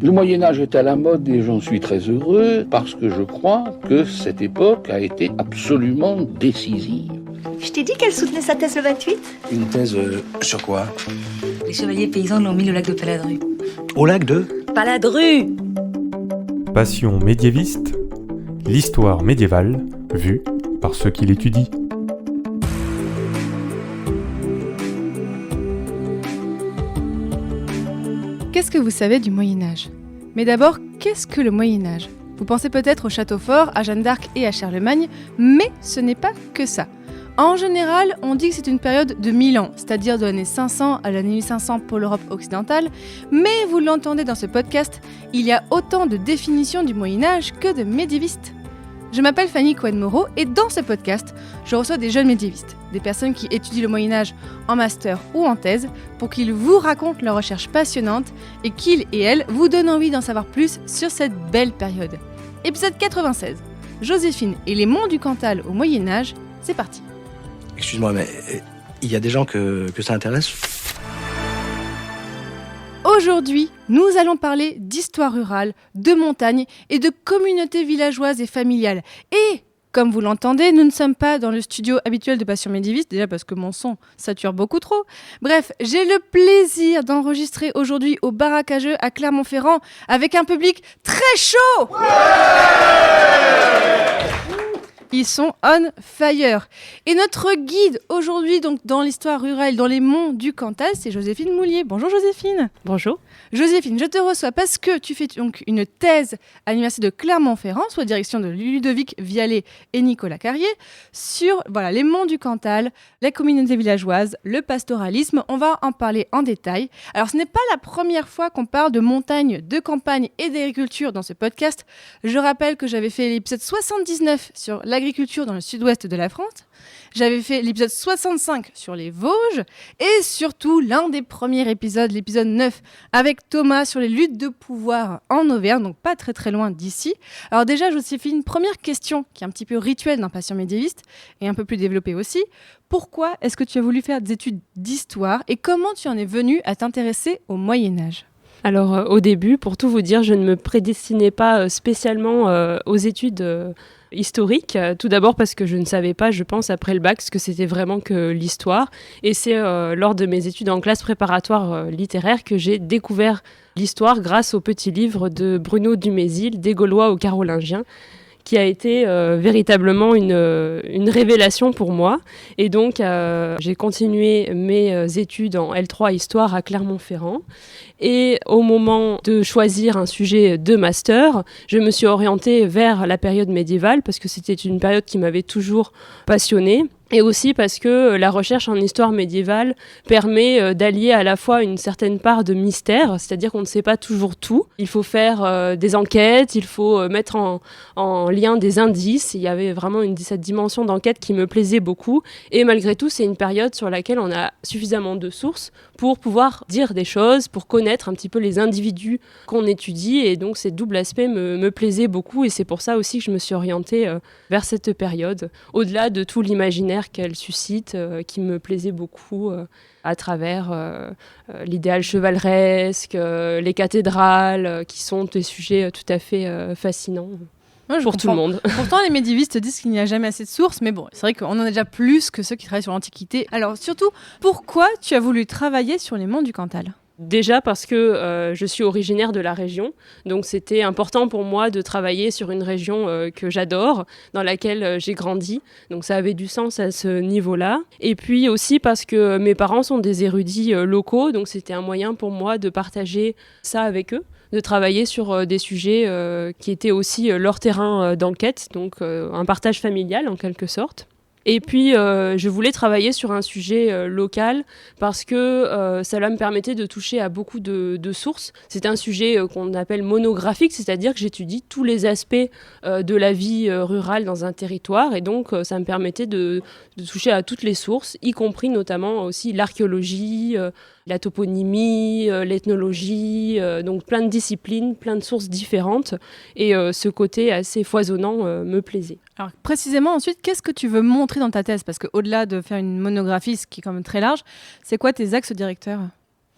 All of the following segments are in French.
Le Moyen-Âge est à la mode et j'en suis très heureux parce que je crois que cette époque a été absolument décisive. Je t'ai dit qu'elle soutenait sa thèse le 28 ? Une thèse sur quoi ? Les chevaliers paysans l'ont mis au lac de Paladru. Au lac de Paladru ! Passion médiéviste, l'histoire médiévale vue par ceux qui l'étudient. Qu'est-ce que vous savez du Moyen-Âge ? Mais d'abord, qu'est-ce que le Moyen-Âge ? Vous pensez peut-être au château fort, à Jeanne d'Arc et à Charlemagne, mais ce n'est pas que ça. En général, on dit que c'est une période de 1000 ans, c'est-à-dire de l'année 500 à l'année 1500 pour l'Europe occidentale, mais vous l'entendez dans ce podcast, il y a autant de définitions du Moyen-Âge que de médiévistes. Je m'appelle Fanny Cohen-Moreau et dans ce podcast, je reçois des jeunes médiévistes, des personnes qui étudient le Moyen-Âge en master ou en thèse, pour qu'ils vous racontent leurs recherches passionnantes et qu'ils et elles vous donnent envie d'en savoir plus sur cette belle période. Épisode 96, Joséphine et les monts du Cantal au Moyen-Âge, c'est parti. Excuse-moi, mais il y a des gens que ça intéresse ? Aujourd'hui, nous allons parler d'histoire rurale, de montagne et de communautés villageoises et familiales. Et, comme vous l'entendez, nous ne sommes pas dans le studio habituel de Passion médiéviste, déjà parce que mon son sature beaucoup trop. Bref, j'ai le plaisir d'enregistrer aujourd'hui au Baraque à Jeux à Clermont-Ferrand avec un public très chaud. Ils sont on fire. Et notre guide aujourd'hui, donc dans l'histoire rurale, dans les monts du Cantal, c'est Joséphine Moulier. Bonjour Joséphine. Bonjour. Joséphine, je te reçois parce que tu fais donc une thèse à l'université de Clermont-Ferrand, sous la direction de Ludovic Vialet et Nicolas Carrier, sur les monts du Cantal, les communautés villageoises, le pastoralisme. On va en parler en détail. Alors ce n'est pas la première fois qu'on parle de montagne, de campagne et d'agriculture dans ce podcast. Je rappelle que j'avais fait l'épisode 79 sur l'agriculture dans le sud-ouest de la France. J'avais fait l'épisode 65 sur les Vosges et surtout l'un des premiers épisodes, l'épisode 9, avec Thomas sur les luttes de pouvoir en Auvergne, donc pas très très loin d'ici. Alors déjà, Joséphine, première question qui est un petit peu rituelle d'un patient médiéviste et un peu plus développée aussi. Pourquoi est-ce que tu as voulu faire des études d'histoire et comment tu en es venue à t'intéresser au Moyen-Âge ? Alors au début, pour tout vous dire, je ne me prédestinais pas spécialement aux études historique, tout d'abord parce que je ne savais pas, je pense, après le bac, ce que c'était vraiment que l'histoire. Et c'est lors de mes études en classe préparatoire littéraire que j'ai découvert l'histoire grâce au petit livre de Bruno Dumézil, Des Gaulois aux Carolingiens, qui a été véritablement une révélation pour moi. Et donc, j'ai continué mes études en L3 Histoire à Clermont-Ferrand. Et au moment de choisir un sujet de master, je me suis orientée vers la période médiévale parce que c'était une période qui m'avait toujours passionnée. Et aussi parce que la recherche en histoire médiévale permet d'allier à la fois une certaine part de mystère, c'est-à-dire qu'on ne sait pas toujours tout. Il faut faire des enquêtes, il faut mettre en lien des indices. Il y avait vraiment cette dimension d'enquête qui me plaisait beaucoup. Et malgré tout, c'est une période sur laquelle on a suffisamment de sources pour pouvoir dire des choses, pour connaître un petit peu les individus qu'on étudie. Et donc, ce double aspect me plaisait beaucoup. Et c'est pour ça aussi que je me suis orientée vers cette période, au-delà de tout l'imaginaire qu'elle suscite, qui me plaisait beaucoup à travers l'idéal chevaleresque, les cathédrales, qui sont des sujets tout à fait fascinants. Pour tout le monde. Pourtant, les médiévistes disent qu'il n'y a jamais assez de sources, mais bon, c'est vrai qu'on en a déjà plus que ceux qui travaillent sur l'Antiquité. Alors surtout, pourquoi tu as voulu travailler sur les monts du Cantal ? Déjà parce que je suis originaire de la région, donc c'était important pour moi de travailler sur une région que j'adore, dans laquelle j'ai grandi, donc ça avait du sens à ce niveau-là. Et puis aussi parce que mes parents sont des érudits locaux, donc c'était un moyen pour moi de partager ça avec eux, de travailler sur des sujets qui étaient aussi leur terrain d'enquête, donc un partage familial en quelque sorte. Et puis, je voulais travailler sur un sujet local parce que cela me permettait de toucher à beaucoup de sources. C'est un sujet qu'on appelle monographique, c'est-à-dire que j'étudie tous les aspects de la vie rurale dans un territoire. Et donc, ça me permettait de toucher à toutes les sources, y compris notamment aussi l'archéologie, la toponymie, l'ethnologie, donc plein de disciplines, plein de sources différentes. Et ce côté assez foisonnant me plaisait. Alors précisément ensuite, qu'est-ce que tu veux montrer dans ta thèse ? Parce qu'au-delà de faire une monographie, ce qui est quand même très large, c'est quoi tes axes directeurs ?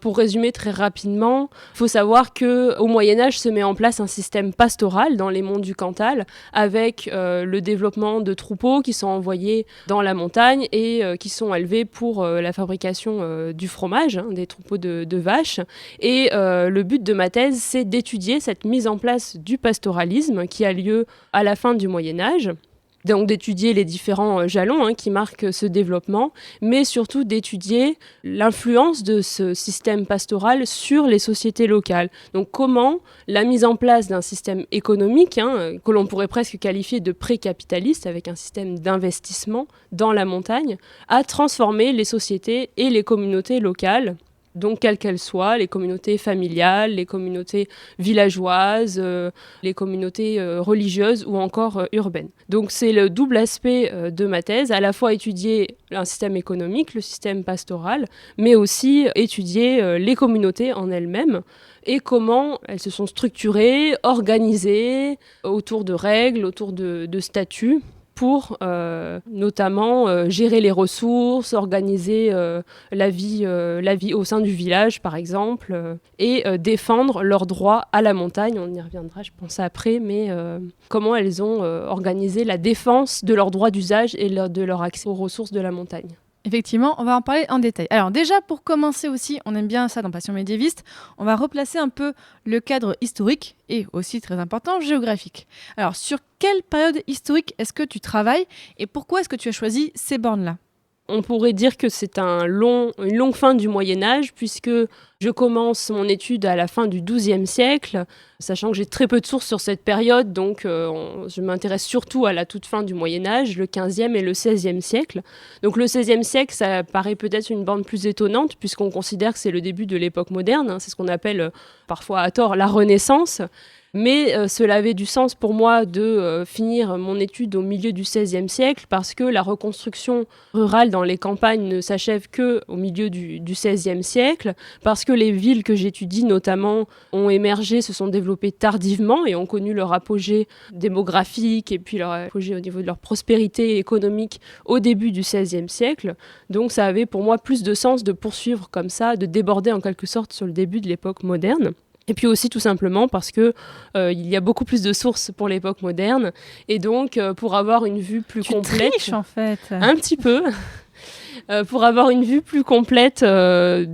Pour résumer très rapidement, il faut savoir qu'au Moyen-Âge se met en place un système pastoral dans les monts du Cantal avec le développement de troupeaux qui sont envoyés dans la montagne et qui sont élevés pour la fabrication du fromage, des troupeaux de vaches. Et le but de ma thèse, c'est d'étudier cette mise en place du pastoralisme qui a lieu à la fin du Moyen-Âge. Donc d'étudier les différents jalons qui marquent ce développement, mais surtout d'étudier l'influence de ce système pastoral sur les sociétés locales. Donc comment la mise en place d'un système économique, que l'on pourrait presque qualifier de pré-capitaliste, avec un système d'investissement dans la montagne, a transformé les sociétés et les communautés locales. Donc, quelles qu'elles soient, les communautés familiales, les communautés villageoises, les communautés religieuses ou encore urbaines. Donc, c'est le double aspect de ma thèse, à la fois étudier un système économique, le système pastoral, mais aussi étudier les communautés en elles-mêmes et comment elles se sont structurées, organisées autour de règles, autour de statuts, pour notamment gérer les ressources, organiser la vie au sein du village, par exemple, et défendre leurs droits à la montagne. On y reviendra, je pense, après, mais comment elles ont organisé la défense de leurs droits d'usage et de leur accès aux ressources de la montagne. Effectivement, on va en parler en détail. Alors déjà, pour commencer aussi, on aime bien ça dans Passion médiéviste, on va replacer un peu le cadre historique et aussi, très important, géographique. Alors, sur quelle période historique est-ce que tu travailles et pourquoi est-ce que tu as choisi ces bornes-là ? On pourrait dire que c'est une longue fin du Moyen-Âge, puisque je commence mon étude à la fin du XIIe siècle, sachant que j'ai très peu de sources sur cette période, donc je m'intéresse surtout à la toute fin du Moyen-Âge, le XVe et le XVIe siècle. Donc le XVIe siècle, ça paraît peut-être une borne plus étonnante, puisqu'on considère que c'est le début de l'époque moderne, c'est ce qu'on appelle parfois à tort la Renaissance. Mais cela avait du sens pour moi de finir mon étude au milieu du XVIe siècle parce que la reconstruction rurale dans les campagnes ne s'achève qu'au milieu du XVIe siècle, parce que les villes que j'étudie notamment ont émergé, se sont développées tardivement et ont connu leur apogée démographique et puis leur apogée au niveau de leur prospérité économique au début du XVIe siècle. Donc ça avait pour moi plus de sens de poursuivre comme ça, de déborder en quelque sorte sur le début de l'époque moderne. Et puis aussi tout simplement parce que il y a beaucoup plus de sources pour l'époque moderne et donc pour avoir une vue plus complète, tu triches en fait. Un petit peu. Pour avoir une vue plus complète,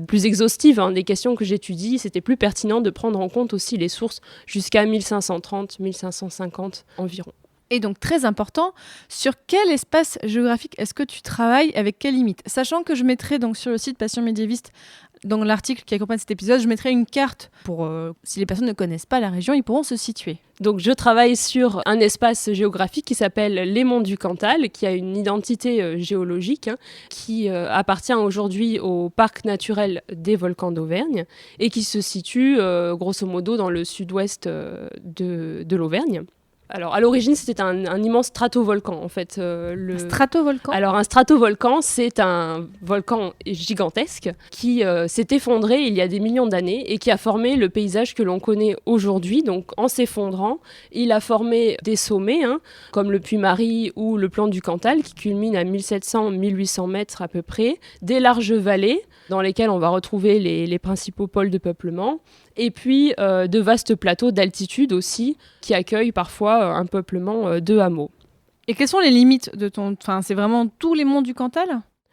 plus exhaustive des questions que j'étudie, c'était plus pertinent de prendre en compte aussi les sources jusqu'à 1530-1550 environ. Et donc, très important, sur quel espace géographique est-ce que tu travailles, avec quelles limites ? Sachant que je mettrai donc sur le site Passion médiéviste, dans l'article qui accompagne cet épisode, je mettrai une carte pour, si les personnes ne connaissent pas la région, ils pourront se situer. Donc je travaille sur un espace géographique qui s'appelle les Monts du Cantal, qui a une identité géologique, qui appartient aujourd'hui au parc naturel des volcans d'Auvergne et qui se situe grosso modo dans le sud-ouest de l'Auvergne. Alors, à l'origine, c'était un immense stratovolcan, en fait. Un stratovolcan ? Alors, un stratovolcan, c'est un volcan gigantesque qui s'est effondré il y a des millions d'années et qui a formé le paysage que l'on connaît aujourd'hui. Donc, en s'effondrant, il a formé des sommets, comme le Puy-Marie ou le plan du Cantal, qui culmine à 1700-1800 mètres à peu près, des larges vallées dans lesquelles on va retrouver les principaux pôles de peuplement, et puis de vastes plateaux d'altitude aussi, qui accueillent parfois un peuplement de hameaux. Et quelles sont les limites de ton... Enfin, c'est vraiment tous les monts du Cantal ?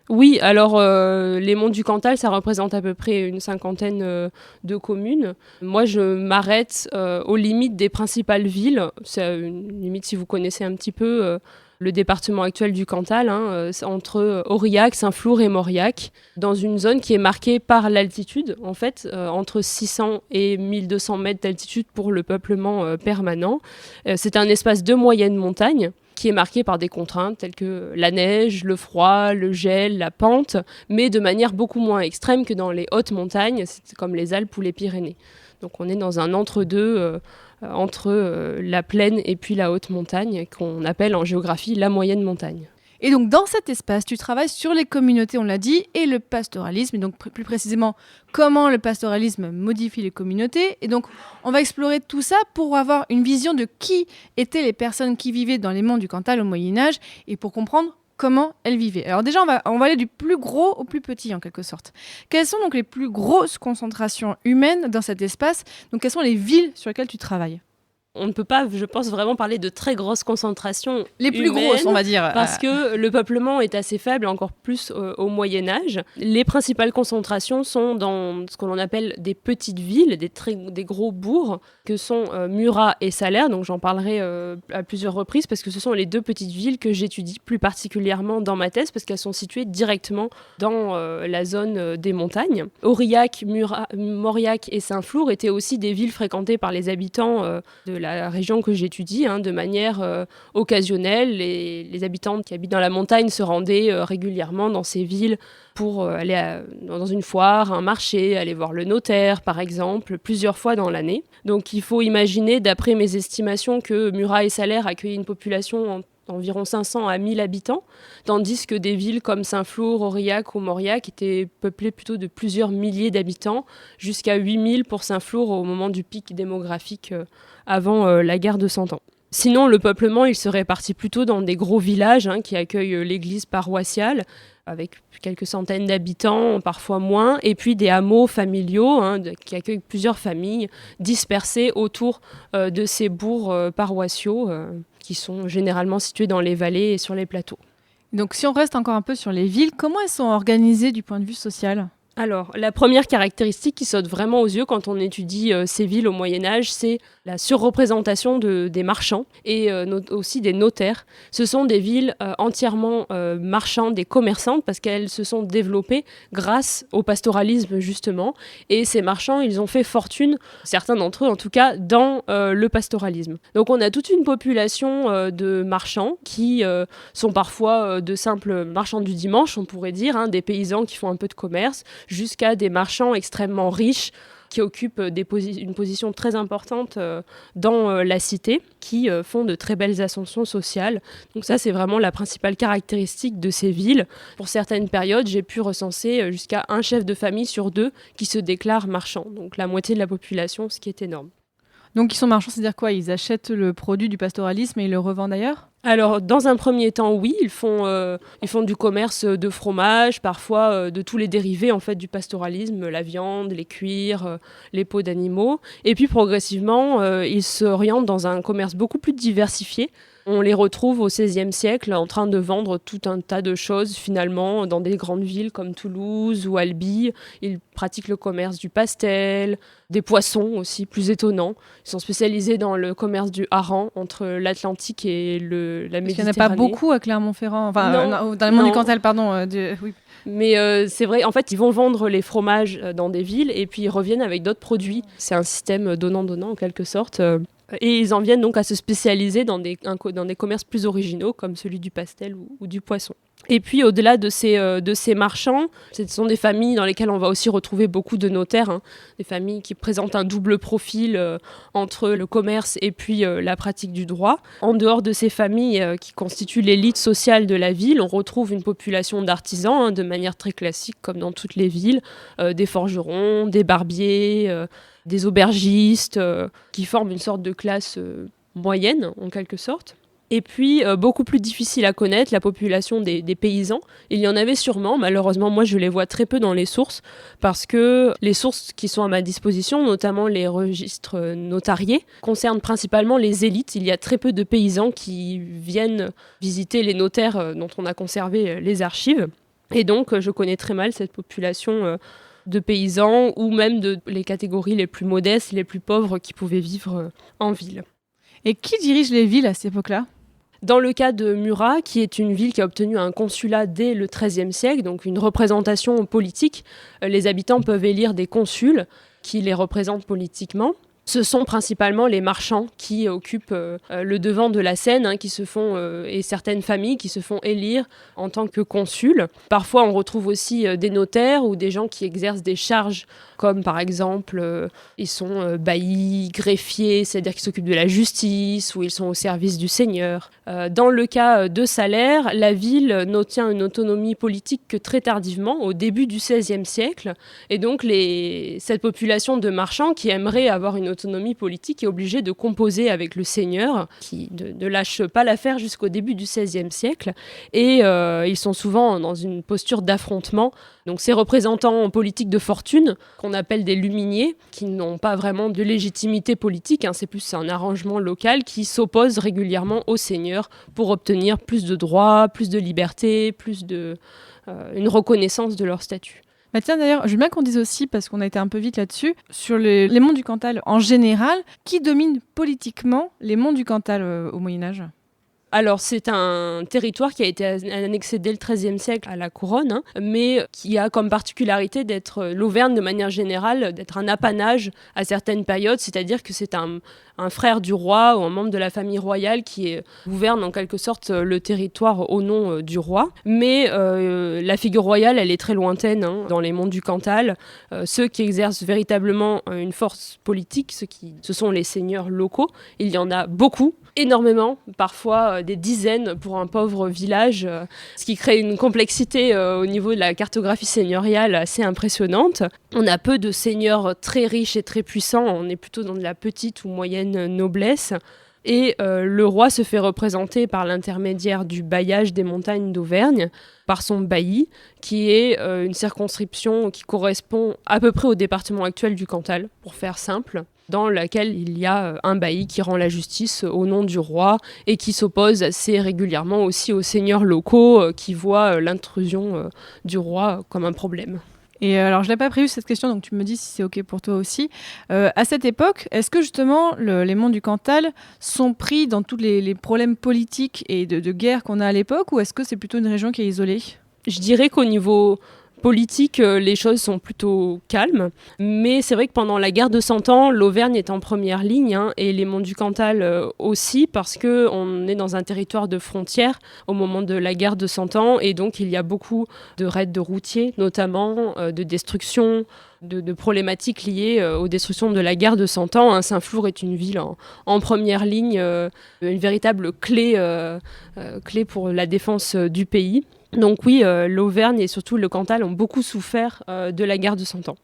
Oui, alors les monts du Cantal, ça représente à peu près une cinquantaine de communes. Moi, je m'arrête aux limites des principales villes. C'est une limite, si vous connaissez un petit peu... le département actuel du Cantal, entre Aurillac, Saint-Flour et Mauriac, dans une zone qui est marquée par l'altitude, en fait, entre 600 et 1200 mètres d'altitude pour le peuplement permanent. C'est un espace de moyenne montagne qui est marqué par des contraintes telles que la neige, le froid, le gel, la pente, mais de manière beaucoup moins extrême que dans les hautes montagnes, comme les Alpes ou les Pyrénées. Donc on est dans un entre-deux entre la plaine et puis la haute montagne, qu'on appelle en géographie la moyenne montagne. Et donc dans cet espace, tu travailles sur les communautés, on l'a dit, et le pastoralisme, et donc plus précisément comment le pastoralisme modifie les communautés. Et donc on va explorer tout ça pour avoir une vision de qui étaient les personnes qui vivaient dans les monts du Cantal au Moyen-Âge et pour comprendre comment elles vivaient. Alors déjà, on va aller du plus gros au plus petit, en quelque sorte. Quelles sont donc les plus grosses concentrations humaines dans cet espace? Donc, quelles sont les villes sur lesquelles tu travailles? On ne peut pas, je pense, vraiment parler de très grosses concentrations Les plus humaines, grosses, on va dire. parce que le peuplement est assez faible, encore plus au Moyen-Âge. Les principales concentrations sont dans ce que l'on appelle des petites villes, des gros bourgs, que sont Murat et Salaire. Donc j'en parlerai à plusieurs reprises, parce que ce sont les 2 petites villes que j'étudie plus particulièrement dans ma thèse, parce qu'elles sont situées directement dans la zone des montagnes. Aurillac, Mauriac et Saint-Flour étaient aussi des villes fréquentées par les habitants de la région que j'étudie, de manière occasionnelle. Les habitants qui habitent dans la montagne se rendaient régulièrement dans ces villes pour aller dans une foire, un marché, aller voir le notaire, par exemple, plusieurs fois dans l'année. Donc il faut imaginer, d'après mes estimations, que Murat et Salaire accueillaient une population d'environ 500 à 1000 habitants, tandis que des villes comme Saint-Flour, Aurillac ou Mauriac étaient peuplées plutôt de plusieurs milliers d'habitants, jusqu'à 8000 pour Saint-Flour au moment du pic démographique avant la guerre de 100 ans. Sinon, le peuplement, il se répartit plutôt dans des gros villages qui accueillent l'église paroissiale, avec quelques centaines d'habitants, parfois moins, et puis des hameaux familiaux qui accueillent plusieurs familles dispersées autour de ces bourgs paroissiaux qui sont généralement situés dans les vallées et sur les plateaux. Donc si on reste encore un peu sur les villes, comment elles sont organisées du point de vue social ? Alors, la première caractéristique qui saute vraiment aux yeux quand on étudie ces villes au Moyen-Âge, c'est la surreprésentation des marchands et aussi des notaires. Ce sont des villes entièrement marchandes et commerçantes parce qu'elles se sont développées grâce au pastoralisme, justement. Et ces marchands, ils ont fait fortune, certains d'entre eux en tout cas, dans le pastoralisme. Donc, on a toute une population de marchands qui sont parfois de simples marchands du dimanche, on pourrait dire, des paysans qui font un peu de commerce, jusqu'à des marchands extrêmement riches qui occupent une position très importante dans la cité, qui font de très belles ascensions sociales. Donc ça, c'est vraiment la principale caractéristique de ces villes. Pour certaines périodes, j'ai pu recenser jusqu'à un chef de famille sur 2 qui se déclare marchand, donc la moitié de la population, ce qui est énorme. Donc ils sont marchands, c'est-à-dire quoi? Ils achètent le produit du pastoralisme et ils le revendent ailleurs? Alors, dans un premier temps, oui, ils font du commerce de fromage, parfois de tous les dérivés en fait, du pastoralisme, la viande, les cuirs, les peaux d'animaux. Et puis, progressivement, ils s'orientent dans un commerce beaucoup plus diversifié. On les retrouve au XVIe siècle en train de vendre tout un tas de choses, finalement, dans des grandes villes comme Toulouse ou Albi. Ils pratiquent le commerce du pastel, des poissons aussi, plus étonnants. Ils sont spécialisés dans le commerce du hareng entre l'Atlantique et la Méditerranée. Il n'y en a pas beaucoup à Clermont-Ferrand, dans le monde du Cantal, pardon. Oui. Mais c'est vrai, en fait, ils vont vendre les fromages dans des villes et puis ils reviennent avec d'autres produits. C'est un système donnant-donnant en quelque sorte. Et ils en viennent donc à se spécialiser dans des commerces plus originaux comme celui du pastel ou du poisson. Et puis au-delà de ces marchands, ce sont des familles dans lesquelles on va aussi retrouver beaucoup de notaires, des familles qui présentent un double profil entre le commerce et puis la pratique du droit. En dehors de ces familles qui constituent l'élite sociale de la ville, on retrouve une population d'artisans de manière très classique comme dans toutes les villes, des forgerons, des barbiers, des aubergistes qui forment une sorte de classe moyenne en quelque sorte. Et puis, beaucoup plus difficile à connaître, la population des paysans. Il y en avait sûrement, malheureusement, moi je les vois très peu dans les sources, parce que les sources qui sont à ma disposition, notamment les registres notariés, concernent principalement les élites. Il y a très peu de paysans qui viennent visiter les notaires dont on a conservé les archives. Et donc, je connais très mal cette population de paysans, ou même les catégories les plus modestes, les plus pauvres qui pouvaient vivre en ville. Et qui dirige les villes à cette époque-là ? Dans le cas de Murat, qui est une ville qui a obtenu un consulat dès le XIIIe siècle, donc une représentation politique, les habitants peuvent élire des consuls qui les représentent politiquement. Ce sont principalement les marchands qui occupent le devant de la scène, et certaines familles qui se font élire en tant que consuls. Parfois, on retrouve aussi des notaires ou des gens qui exercent des charges, comme par exemple, ils sont baillis, greffiers, c'est-à-dire qu'ils s'occupent de la justice, ou ils sont au service du seigneur. Dans le cas de Salaire, la ville n'obtient une autonomie politique que très tardivement, au début du XVIe siècle. Et donc, cette population de marchands qui aimerait avoir une autonomie politique, est obligé de composer avec le seigneur, qui ne lâche pas l'affaire jusqu'au début du XVIe siècle. Et ils sont souvent dans une posture d'affrontement. Donc ces représentants politiques de fortune, qu'on appelle des luminiers, qui n'ont pas vraiment de légitimité politique, c'est plus un arrangement local, qui s'opposent régulièrement aux seigneurs pour obtenir plus de droits, plus de liberté, une reconnaissance de leur statut. Bah tiens, d'ailleurs, je veux bien qu'on dise aussi, parce qu'on a été un peu vite là-dessus, sur les monts du Cantal en général, qui domine politiquement les monts du Cantal au Moyen-Âge ? Alors, c'est un territoire qui a été annexé dès le XIIIe siècle à la couronne, mais qui a comme particularité d'être, l'Auvergne de manière générale, d'être un apanage à certaines périodes, c'est-à-dire que c'est un frère du roi ou un membre de la famille royale qui gouverne en quelque sorte le territoire au nom du roi. Mais la figure royale, elle est très lointaine dans les monts du Cantal. Ceux qui exercent véritablement une force politique, ce sont les seigneurs locaux. Il y en a beaucoup, énormément, parfois des dizaines pour un pauvre village, ce qui crée une complexité au niveau de la cartographie seigneuriale assez impressionnante. On a peu de seigneurs très riches et très puissants, on est plutôt dans de la petite ou moyenne noblesse. Et le roi se fait représenter par l'intermédiaire du bailliage des montagnes d'Auvergne, par son bailli, qui est une circonscription qui correspond à peu près au département actuel du Cantal, pour faire simple, dans laquelle il y a un bailli qui rend la justice au nom du roi et qui s'oppose assez régulièrement aussi aux seigneurs locaux qui voient l'intrusion du roi comme un problème. Et alors, je ne l'ai pas prévu cette question, donc tu me dis si c'est OK pour toi aussi. À cette époque, est-ce que justement les monts du Cantal sont pris dans tous les problèmes politiques et de guerre qu'on a à l'époque, ou est-ce que c'est plutôt une région qui est isolée ? Je dirais qu'au niveau politique, les choses sont plutôt calmes, mais c'est vrai que pendant la guerre de 100 ans, l'Auvergne est en première ligne, et les monts du Cantal aussi, parce qu'on est dans un territoire de frontière au moment de la guerre de 100 ans, et donc il y a beaucoup de raids de routiers, notamment de destruction, de problématiques liées aux destructions de la guerre de 100 ans. Saint-Flour est une ville en première ligne, une véritable clé pour la défense du pays. Donc oui, l'Auvergne et surtout le Cantal ont beaucoup souffert de la guerre de 100 ans.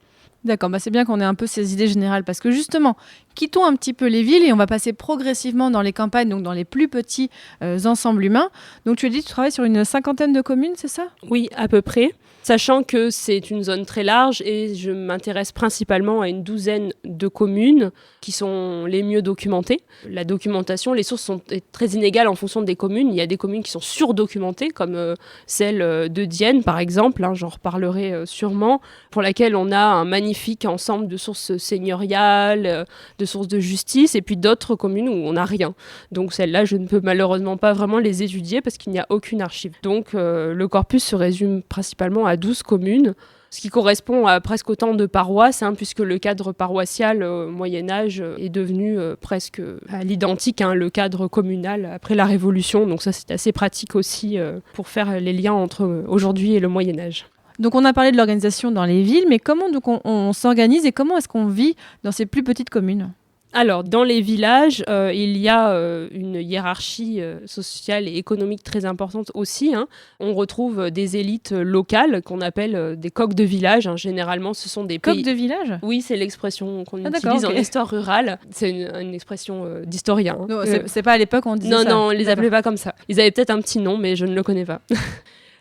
D'accord, c'est bien qu'on ait un peu ces idées générales, parce que justement, quittons un petit peu les villes et on va passer progressivement dans les campagnes, donc dans les plus petits ensembles humains. Donc tu as dit que tu travailles sur une 50aine de communes, c'est ça ? Oui, à peu près. Sachant que c'est une zone très large et je m'intéresse principalement à une 12aine de communes qui sont les mieux documentées. La documentation, les sources sont très inégales en fonction des communes. Il y a des communes qui sont surdocumentées, comme celle de Dienne par exemple, j'en reparlerai sûrement, pour laquelle on a un magnifique ensemble de sources seigneuriales, de sources de justice, et puis d'autres communes où on n'a rien. Donc celles-là, je ne peux malheureusement pas vraiment les étudier parce qu'il n'y a aucune archive. Donc le corpus se résume principalement à 12 communes, ce qui correspond à presque autant de paroisses, puisque le cadre paroissial au Moyen-Âge est devenu presque à l'identique, le cadre communal après la Révolution. Donc ça, c'est assez pratique aussi pour faire les liens entre aujourd'hui et le Moyen-Âge. Donc on a parlé de l'organisation dans les villes, mais comment donc on s'organise et comment est-ce qu'on vit dans ces plus petites communes ? Alors, dans les villages, il y a une hiérarchie sociale et économique très importante aussi. On retrouve des élites locales qu'on appelle des coqs de village. Généralement, ce sont des pays... Coqs de village ? Oui, c'est l'expression qu'on utilise en histoire rurale. C'est une expression d'historien. Non, c'est pas à l'époque on disait ça. Non, on les appelait pas comme ça. Ils avaient peut-être un petit nom, mais je ne le connais pas.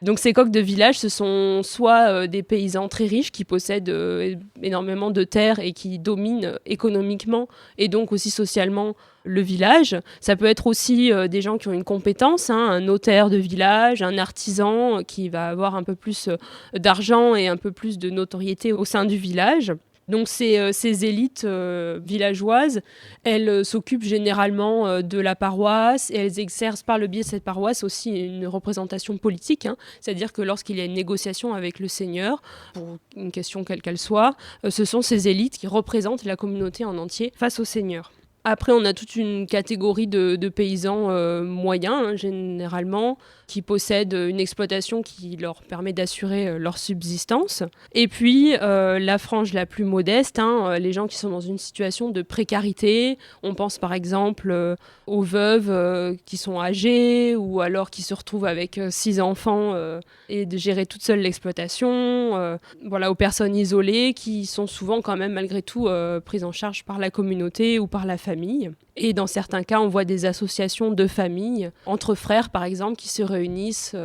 Donc ces coqs de village, ce sont soit des paysans très riches qui possèdent énormément de terres et qui dominent économiquement et donc aussi socialement le village. Ça peut être aussi des gens qui ont une compétence, un notaire de village, un artisan qui va avoir un peu plus d'argent et un peu plus de notoriété au sein du village. Donc ces élites villageoises, elles s'occupent généralement de la paroisse et elles exercent par le biais de cette paroisse aussi une représentation politique. C'est-à-dire que lorsqu'il y a une négociation avec le seigneur, pour une question quelle qu'elle soit, ce sont ces élites qui représentent la communauté en entier face au seigneur. Après, on a toute une catégorie de paysans moyens, hein, généralement, qui possèdent une exploitation qui leur permet d'assurer leur subsistance. Et puis, la frange la plus modeste, hein, les gens qui sont dans une situation de précarité. On pense par exemple aux veuves qui sont âgées ou alors qui se retrouvent avec 6 enfants et de gérer toute seule l'exploitation. Voilà, aux personnes isolées qui sont souvent quand même malgré tout prises en charge par la communauté ou par la famille. Et dans certains cas, on voit des associations de familles, entre frères par exemple, qui se réunissent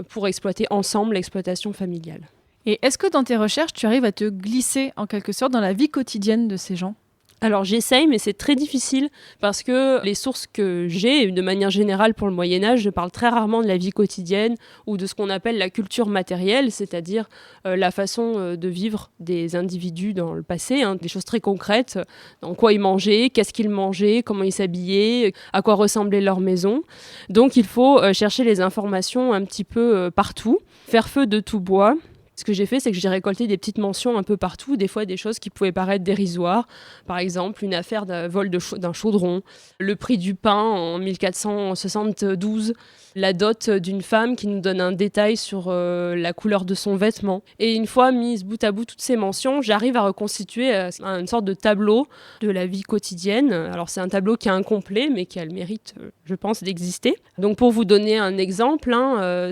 pour exploiter ensemble l'exploitation familiale. Et est-ce que dans tes recherches, tu arrives à te glisser en quelque sorte dans la vie quotidienne de ces gens ? Alors j'essaye, mais c'est très difficile parce que les sources que j'ai, de manière générale pour le Moyen-Âge, je parle très rarement de la vie quotidienne ou de ce qu'on appelle la culture matérielle, c'est-à-dire la façon de vivre des individus dans le passé, hein, des choses très concrètes, dans quoi ils mangeaient, qu'est-ce qu'ils mangeaient, comment ils s'habillaient, à quoi ressemblait leur maison. Donc il faut chercher les informations un petit peu partout, faire feu de tout bois. Ce que j'ai fait, c'est que j'ai récolté des petites mentions un peu partout, des fois des choses qui pouvaient paraître dérisoires. Par exemple, une affaire d'un vol d'un chaudron, le prix du pain en 1472, la dot d'une femme qui nous donne un détail sur la couleur de son vêtement. Et une fois mises bout à bout toutes ces mentions, j'arrive à reconstituer une sorte de tableau de la vie quotidienne. Alors c'est un tableau qui est incomplet, mais qui a le mérite, je pense, d'exister. Donc pour vous donner un exemple,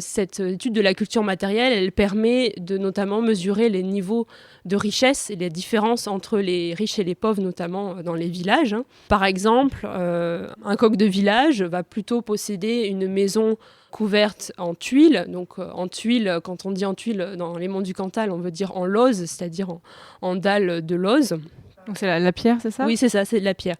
cette étude de la culture matérielle, elle permet de notamment mesurer les niveaux de richesse et les différences entre les riches et les pauvres, notamment dans les villages. Par exemple, un coq de village va plutôt posséder une maison couverte en tuiles. Donc en tuiles, quand on dit en tuiles dans les monts du Cantal, on veut dire en lauze, c'est-à-dire en dalle de lauze. Donc c'est la pierre, c'est ça ? Oui, c'est ça, c'est de la pierre.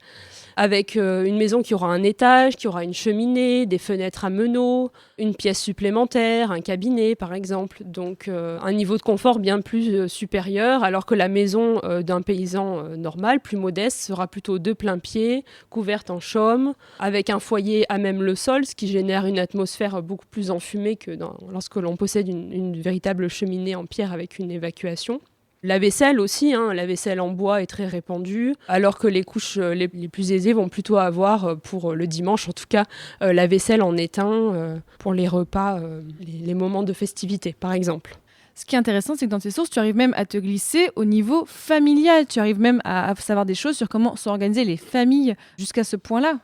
Avec une maison qui aura un étage, qui aura une cheminée, des fenêtres à meneaux, une pièce supplémentaire, un cabinet par exemple. Donc un niveau de confort bien plus supérieur, alors que la maison d'un paysan normal, plus modeste, sera plutôt de plein pied, couverte en chaume, avec un foyer à même le sol, ce qui génère une atmosphère beaucoup plus enfumée que lorsque l'on possède une véritable cheminée en pierre avec une évacuation. La vaisselle aussi, la vaisselle en bois est très répandue, alors que les couches les plus aisées vont plutôt avoir, pour le dimanche en tout cas, la vaisselle en étain pour les repas, les moments de festivité par exemple. Ce qui est intéressant, c'est que dans tes sources, tu arrives même à te glisser au niveau familial. Tu arrives même à savoir des choses sur comment sont organisées les familles jusqu'à ce point-là.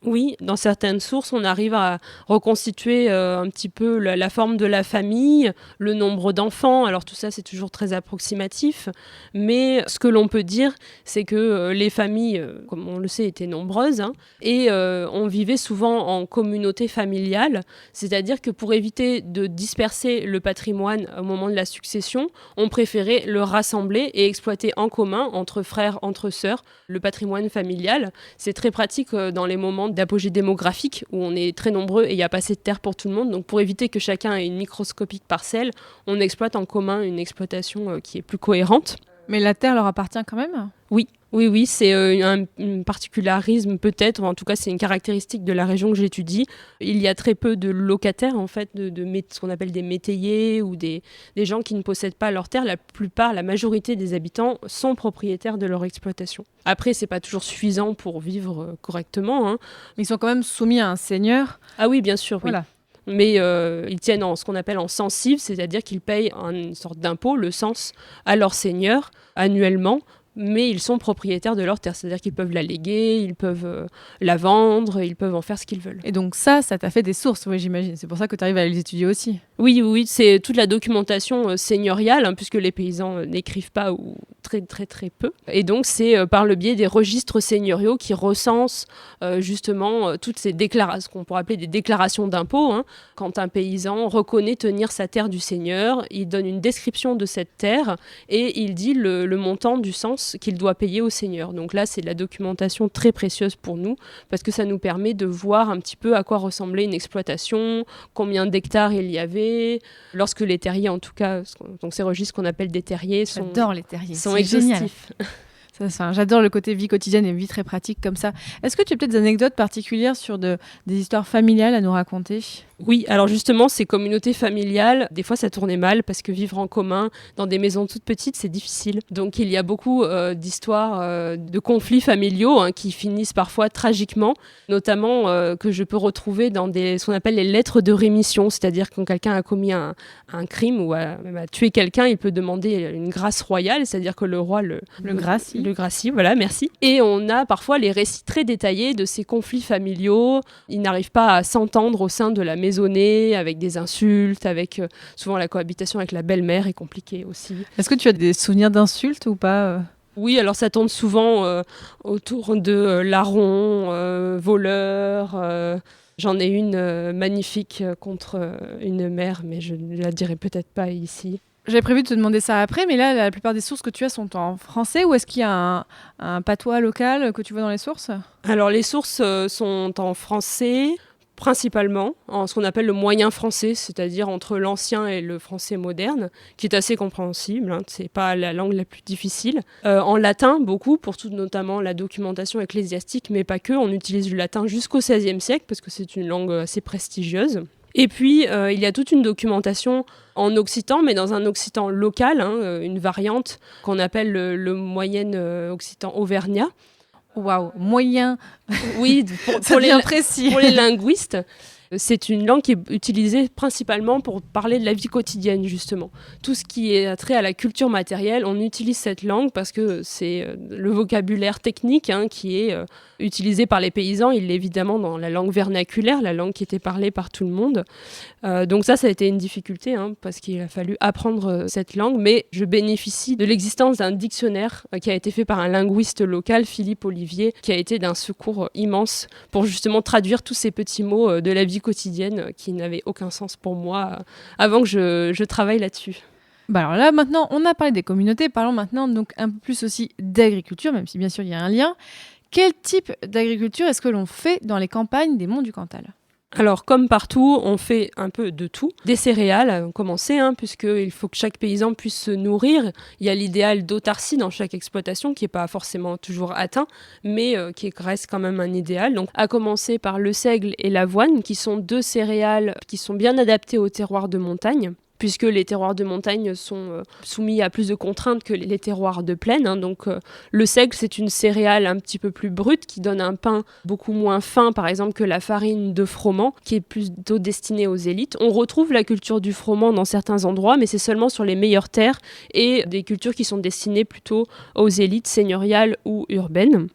Oui, dans certaines sources, on arrive à reconstituer un petit peu la forme de la famille, le nombre d'enfants. Alors tout ça, c'est toujours très approximatif. Mais ce que l'on peut dire, c'est que les familles, comme on le sait, étaient nombreuses. Et on vivait souvent en communauté familiale. C'est-à-dire que pour éviter de disperser le patrimoine au moment de la succession, on préférait le rassembler et exploiter en commun, entre frères, entre sœurs, le patrimoine familial. C'est très pratique dans les moments d'apogée démographique où on est très nombreux et il n'y a pas assez de terre pour tout le monde. Donc pour éviter que chacun ait une microscopique parcelle, on exploite en commun une exploitation qui est plus cohérente. Mais la terre leur appartient quand même ? Oui, c'est un particularisme peut-être, ou en tout cas c'est une caractéristique de la région que j'étudie. Il y a très peu de locataires en fait, de ce qu'on appelle des métayers ou des gens qui ne possèdent pas leur terre. La majorité des habitants sont propriétaires de leur exploitation. Après, c'est pas toujours suffisant pour vivre correctement. Mais ils sont quand même soumis à un seigneur. Ah oui, bien sûr, oui. Voilà. Mais ils tiennent ce qu'on appelle en censive, c'est-à-dire qu'ils payent une sorte d'impôt, le cens, à leur seigneur annuellement. Mais ils sont propriétaires de leur terre, c'est-à-dire qu'ils peuvent la léguer, ils peuvent la vendre, ils peuvent en faire ce qu'ils veulent. Et donc ça t'a fait des sources, oui, j'imagine. C'est pour ça que tu arrives à les étudier aussi. Oui, c'est toute la documentation seigneuriale, puisque les paysans n'écrivent pas ou très très très peu. Et donc c'est par le biais des registres seigneuriaux qui recensent justement toutes ces déclarations, qu'on pourrait appeler des déclarations d'impôts. Quand un paysan reconnaît tenir sa terre du seigneur, il donne une description de cette terre et il dit le montant du cens qu'il doit payer au seigneur. Donc là, c'est de la documentation très précieuse pour nous, parce que ça nous permet de voir un petit peu à quoi ressemblait une exploitation, combien d'hectares il y avait, lorsque les terriers, en tout cas, donc ces registres qu'on appelle des terriers, J'adore les terriers, sont c'est exhaustifs. J'adore le côté vie quotidienne et vie très pratique comme ça. Est-ce que tu as peut-être des anecdotes particulières sur des histoires familiales à nous raconter ? Oui, alors justement, ces communautés familiales, des fois ça tournait mal parce que vivre en commun dans des maisons toutes petites, c'est difficile. Donc il y a beaucoup d'histoires de conflits familiaux qui finissent parfois tragiquement, notamment que je peux retrouver dans ce qu'on appelle les lettres de rémission, c'est-à-dire quand quelqu'un a commis un crime ou même a tué quelqu'un, il peut demander une grâce royale, c'est-à-dire que le roi le gracie, voilà, merci. Et on a parfois les récits très détaillés de ces conflits familiaux. Ils n'arrivent pas à s'entendre au sein de la maisonnée, avec des insultes, avec souvent la cohabitation avec la belle-mère est compliquée aussi. Est-ce que tu as des souvenirs d'insultes ou pas ? Oui, alors ça tourne souvent autour de larrons, voleurs. J'en ai une magnifique contre une mère, mais je ne la dirai peut-être pas ici. J'avais prévu de te demander ça après, mais là, la plupart des sources que tu as sont en français, ou est-ce qu'il y a un patois local que tu vois dans les sources ? Alors les sources sont en français, principalement en ce qu'on appelle le moyen français, c'est-à-dire entre l'ancien et le français moderne, qui est assez compréhensible, c'est pas la langue la plus difficile. En latin, beaucoup, pour notamment la documentation ecclésiastique, mais pas que, on utilise le latin jusqu'au XVIe siècle, parce que c'est une langue assez prestigieuse. Et puis, il y a toute une documentation en occitan, mais dans un occitan local, une variante qu'on appelle le moyen occitan auvergnat. Waouh, moyen. Oui, pour les précis. Pour les linguistes, c'est une langue qui est utilisée principalement pour parler de la vie quotidienne, justement. Tout ce qui est trait à la culture matérielle, on utilise cette langue parce que c'est le vocabulaire technique qui est utilisé par les paysans. Il est évidemment dans la langue vernaculaire, la langue qui était parlée par tout le monde. Donc ça a été une difficulté parce qu'il a fallu apprendre cette langue. Mais je bénéficie de l'existence d'un dictionnaire qui a été fait par un linguiste local, Philippe Olivier, qui a été d'un secours immense pour justement traduire tous ces petits mots de la vie quotidienne qui n'avaient aucun sens pour moi avant que je travaille là-dessus. Alors là, maintenant, on a parlé des communautés. Parlons maintenant donc un peu plus aussi d'agriculture, même si bien sûr il y a un lien. Quel type d'agriculture est-ce que l'on fait dans les campagnes des monts du Cantal ? Alors, comme partout, on fait un peu de tout. Des céréales, à commencer, puisqu'il faut que chaque paysan puisse se nourrir. Il y a l'idéal d'autarcie dans chaque exploitation, qui n'est pas forcément toujours atteint, mais qui reste quand même un idéal. Donc, à commencer par le seigle et l'avoine, qui sont deux céréales qui sont bien adaptées aux terroirs de montagne, puisque les terroirs de montagne sont soumis à plus de contraintes que les terroirs de plaine. Donc le seigle, c'est une céréale un petit peu plus brute qui donne un pain beaucoup moins fin, par exemple, que la farine de froment, qui est plutôt destinée aux élites. On retrouve la culture du froment dans certains endroits, mais c'est seulement sur les meilleures terres et des cultures qui sont destinées plutôt aux élites seigneuriales ou urbaines.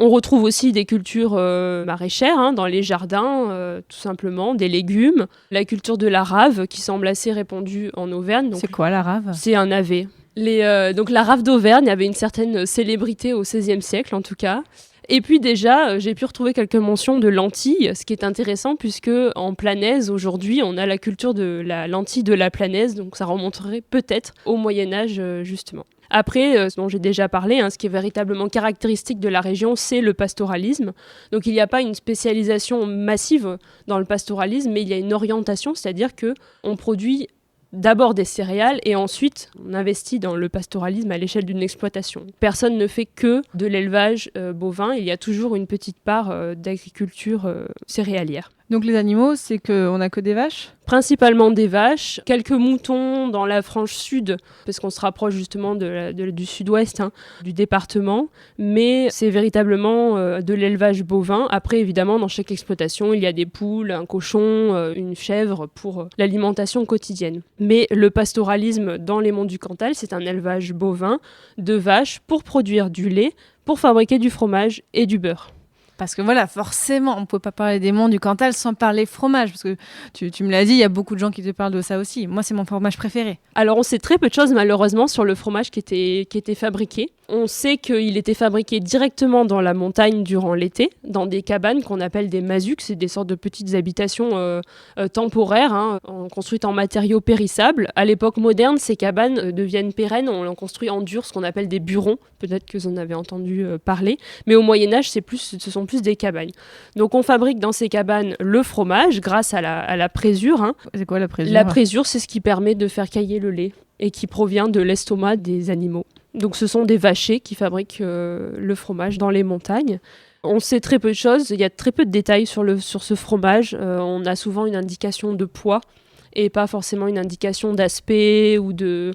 On retrouve aussi des cultures maraîchères dans les jardins, tout simplement, des légumes. La culture de la rave, qui semble assez répandue en Auvergne. Donc, c'est quoi la rave ? C'est un navet. Donc la rave d'Auvergne avait une certaine célébrité au XVIe siècle, en tout cas. Et puis déjà, j'ai pu retrouver quelques mentions de lentilles, ce qui est intéressant puisque en Planaise, aujourd'hui, on a la culture de la lentille de la Planaise, donc ça remonterait peut-être au Moyen-Âge, justement. Après, ce dont j'ai déjà parlé, ce qui est véritablement caractéristique de la région, c'est le pastoralisme. Donc il n'y a pas une spécialisation massive dans le pastoralisme, mais il y a une orientation, c'est-à-dire qu'on produit d'abord des céréales et ensuite on investit dans le pastoralisme à l'échelle d'une exploitation. Personne ne fait que de l'élevage bovin, il y a toujours une petite part d'agriculture céréalière. Donc les animaux, c'est qu'on n'a que des vaches ? Principalement des vaches, quelques moutons dans la frange sud, parce qu'on se rapproche justement du sud-ouest du département, mais c'est véritablement de l'élevage bovin. Après, évidemment, dans chaque exploitation, il y a des poules, un cochon, une chèvre pour l'alimentation quotidienne. Mais le pastoralisme dans les monts du Cantal, c'est un élevage bovin de vaches pour produire du lait, pour fabriquer du fromage et du beurre. Parce que voilà, forcément, on ne peut pas parler des monts du Cantal sans parler fromage. Parce que tu me l'as dit, il y a beaucoup de gens qui te parlent de ça aussi. Moi, c'est mon fromage préféré. Alors, on sait très peu de choses, malheureusement, sur le fromage qui était fabriqué. On sait qu'il était fabriqué directement dans la montagne durant l'été, dans des cabanes qu'on appelle des masucs. C'est des sortes de petites habitations temporaires, construites en matériaux périssables. À l'époque moderne, ces cabanes deviennent pérennes. On les construit en dur, ce qu'on appelle des burons. Peut-être que vous en avez entendu parler. Mais au Moyen-Âge, ce sont plus des cabanes. Donc, on fabrique dans ces cabanes le fromage grâce à la présure. C'est quoi la présure ? La présure, c'est ce qui permet de faire cailler le lait. et qui provient de l'estomac des animaux. Donc ce sont des vachers qui fabriquent le fromage dans les montagnes. On sait très peu de choses, il y a très peu de détails sur ce fromage. On a souvent une indication de poids et pas forcément une indication d'aspect ou de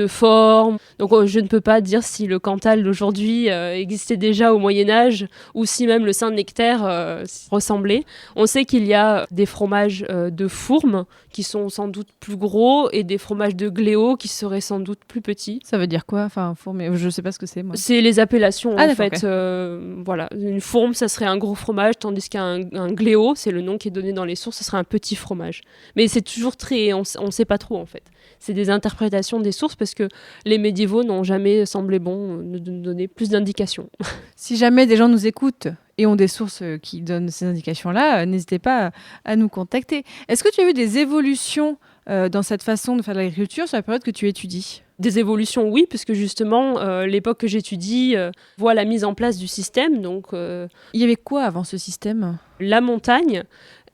forme. Donc je ne peux pas dire si le Cantal d'aujourd'hui existait déjà au Moyen-Âge ou si même le Saint-Nectaire ressemblait. On sait qu'il y a des fromages de fourme qui sont sans doute plus gros et des fromages de gléo qui seraient sans doute plus petits. Ça veut dire quoi? Enfin, fourme, je sais pas ce que c'est, moi. C'est les appellations, en fait. Okay. Voilà. Une fourme, ça serait un gros fromage, tandis qu'un gléo, c'est le nom qui est donné dans les sources, ça serait un petit fromage. Mais c'est toujours on sait pas trop, en fait. C'est des interprétations des sources parce que les médiévaux n'ont jamais semblé bon de donner plus d'indications. Si jamais des gens nous écoutent et ont des sources qui donnent ces indications-là, n'hésitez pas à nous contacter. Est-ce que tu as vu des évolutions dans cette façon de faire de l'agriculture sur la période que tu étudies? Des évolutions, oui, puisque justement, l'époque que j'étudie voit la mise en place du système. Donc, il y avait quoi avant ce système? La montagne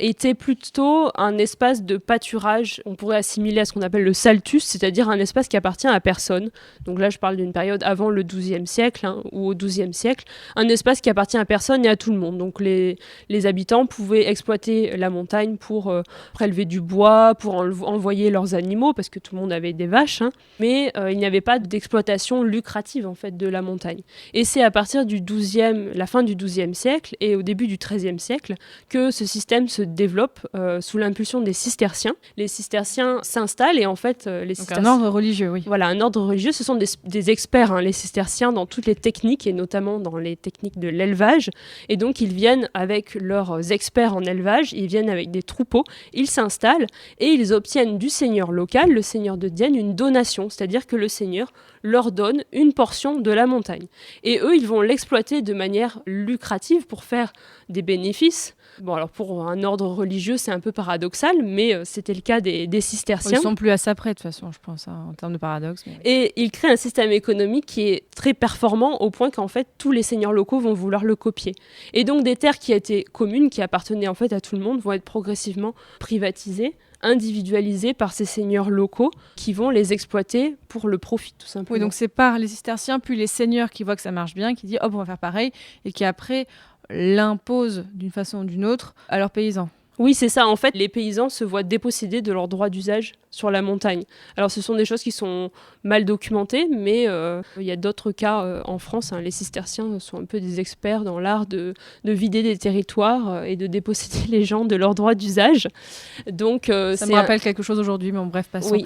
était plutôt un espace de pâturage, on pourrait assimiler à ce qu'on appelle le saltus, c'est-à-dire un espace qui appartient à personne. Donc là, je parle d'une période avant le XIIe siècle ou au XIIe siècle, un espace qui appartient à personne et à tout le monde. Donc les habitants pouvaient exploiter la montagne pour prélever du bois, pour envoyer leurs animaux, parce que tout le monde avait des vaches, mais il n'y avait pas d'exploitation lucrative en fait de la montagne. Et c'est à partir la fin du XIIe siècle et au début du XIIIe siècle que ce système se développe sous l'impulsion des cisterciens. Les cisterciens s'installent et en fait les cisterciens... Donc un ordre religieux, oui. Voilà, un ordre religieux, ce sont des experts, les cisterciens, dans toutes les techniques et notamment dans les techniques de l'élevage. Et donc ils viennent avec leurs experts en élevage, ils viennent avec des troupeaux, ils s'installent et ils obtiennent du seigneur local, le seigneur de Dienne, une donation, c'est-à-dire que le seigneur leur donne une portion de la montagne. Et eux, ils vont l'exploiter de manière lucrative pour faire des bénéfices. Bon, alors pour un ordre religieux, c'est un peu paradoxal, mais c'était le cas des cisterciens. Ils sont plus à ça près, de toute façon, je pense, en termes de paradoxe. Mais... Et ils créent un système économique qui est très performant au point qu'en fait, tous les seigneurs locaux vont vouloir le copier. Et donc, des terres qui étaient communes, qui appartenaient en fait à tout le monde, vont être progressivement privatisées, individualisées par ces seigneurs locaux qui vont les exploiter pour le profit, tout simplement. Oui, donc c'est par les cisterciens, puis les seigneurs qui voient que ça marche bien, qui disent « hop, on va faire pareil », et qui après l'imposent d'une façon ou d'une autre à leurs paysans. Oui, c'est ça. En fait, les paysans se voient dépossédés de leur droit d'usage sur la montagne. Alors, ce sont des choses qui sont mal documentées, mais il y a d'autres cas en France. Les cisterciens sont un peu des experts dans l'art de vider des territoires et de déposséder les gens de leur droit d'usage. Donc, ça me rappelle quelque chose aujourd'hui, mais bon, bref, passons. Oui,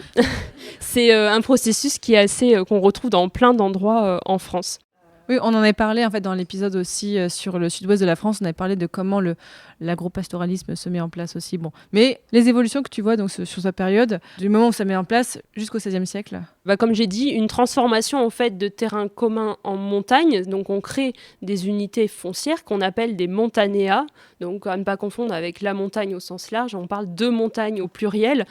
c'est un processus qui est assez qu'on retrouve dans plein d'endroits en France. Oui, on en avait parlé en fait dans l'épisode aussi sur le sud-ouest de la France. On avait parlé de comment l'agropastoralisme se met en place aussi. Bon, mais les évolutions que tu vois donc sur sa période, du moment où ça met en place jusqu'au XVIe siècle. Comme j'ai dit, une transformation en fait de terrains communs en montagne. Donc on crée des unités foncières qu'on appelle des montanéas. Donc à ne pas confondre avec la montagne au sens large. On parle de montagnes au pluriel.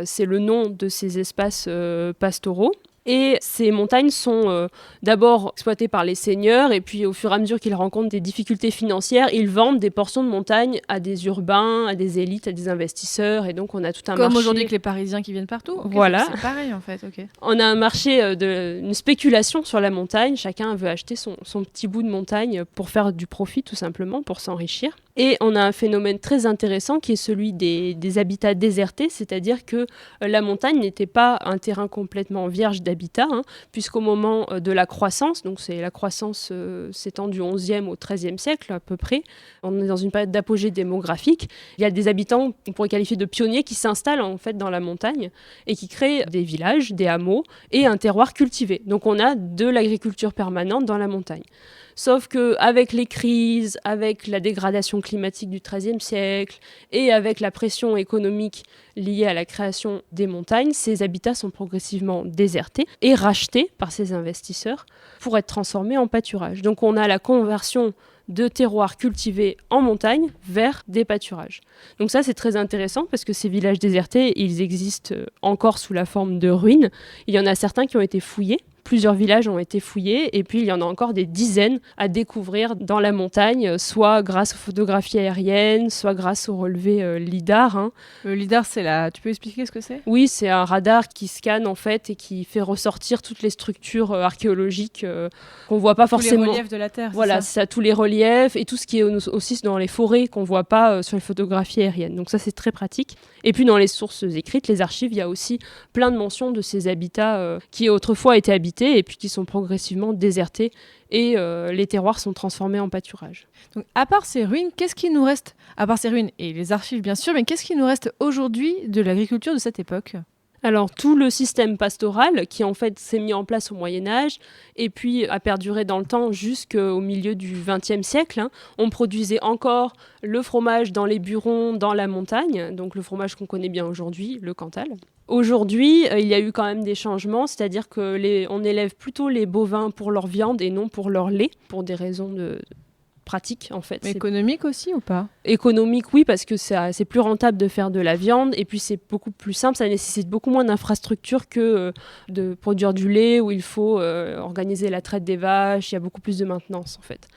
C'est le nom de ces espaces pastoraux. Et ces montagnes sont d'abord exploitées par les seigneurs et puis au fur et à mesure qu'ils rencontrent des difficultés financières, ils vendent des portions de montagne à des urbains, à des élites, à des investisseurs et donc on a tout un marché. Comme aujourd'hui avec les Parisiens qui viennent partout. Okay, voilà. C'est pareil en fait. Okay. On a un marché une spéculation sur la montagne. Chacun veut acheter son petit bout de montagne pour faire du profit tout simplement, pour s'enrichir. Et on a un phénomène très intéressant qui est celui des habitats désertés, c'est-à-dire que la montagne n'était pas un terrain complètement vierge d'habitat, puisqu'au moment de la croissance, donc c'est la croissance s'étend du XIe au XIIIe siècle à peu près, on est dans une période d'apogée démographique, il y a des habitants qu'on pourrait qualifier de pionniers qui s'installent en fait dans la montagne et qui créent des villages, des hameaux et un terroir cultivé. Donc on a de l'agriculture permanente dans la montagne. Sauf qu'avec les crises, avec la dégradation climatique du XIIIe siècle et avec la pression économique liée à la création des montagnes, ces habitats sont progressivement désertés et rachetés par ces investisseurs pour être transformés en pâturage. Donc on a la conversion de terroirs cultivés en montagne vers des pâturages. Donc ça, c'est très intéressant parce que ces villages désertés, ils existent encore sous la forme de ruines. Il y en a certains qui ont été fouillés Plusieurs villages ont été fouillés et puis il y en a encore des dizaines à découvrir dans la montagne, soit grâce aux photographies aériennes, soit grâce au relevé LIDAR. Le LIDAR, tu peux expliquer ce que c'est ? Oui, c'est un radar qui scanne en fait et qui fait ressortir toutes les structures archéologiques qu'on voit pas forcément. Tous les reliefs de la Terre. Voilà, c'est ça, tous les reliefs et tout ce qui est aussi dans les forêts qu'on voit pas sur les photographies aériennes. Donc ça, c'est très pratique. Et puis dans les sources écrites, les archives, il y a aussi plein de mentions de ces habitats qui autrefois étaient habités et puis qui sont progressivement désertés et les terroirs sont transformés en pâturage. Donc, à part ces ruines, qu'est-ce qui nous reste, à part ces ruines et les archives bien sûr, mais qu'est-ce qui nous reste aujourd'hui de l'agriculture de cette époque ? Alors tout le système pastoral qui en fait s'est mis en place au Moyen-Âge et puis a perduré dans le temps jusqu'au milieu du XXe siècle. On produisait encore le fromage dans les burons, dans la montagne, donc le fromage qu'on connaît bien aujourd'hui, le Cantal. Aujourd'hui, il y a eu quand même des changements, c'est-à-dire qu'on élève plutôt les bovins pour leur viande et non pour leur lait, pour des raisons pratiques en fait. Mais économique aussi ou pas ? Économique, oui, parce que c'est plus rentable de faire de la viande et puis c'est beaucoup plus simple, ça nécessite beaucoup moins d'infrastructures que de produire du lait où il faut organiser la traite des vaches, il y a beaucoup plus de maintenance en fait.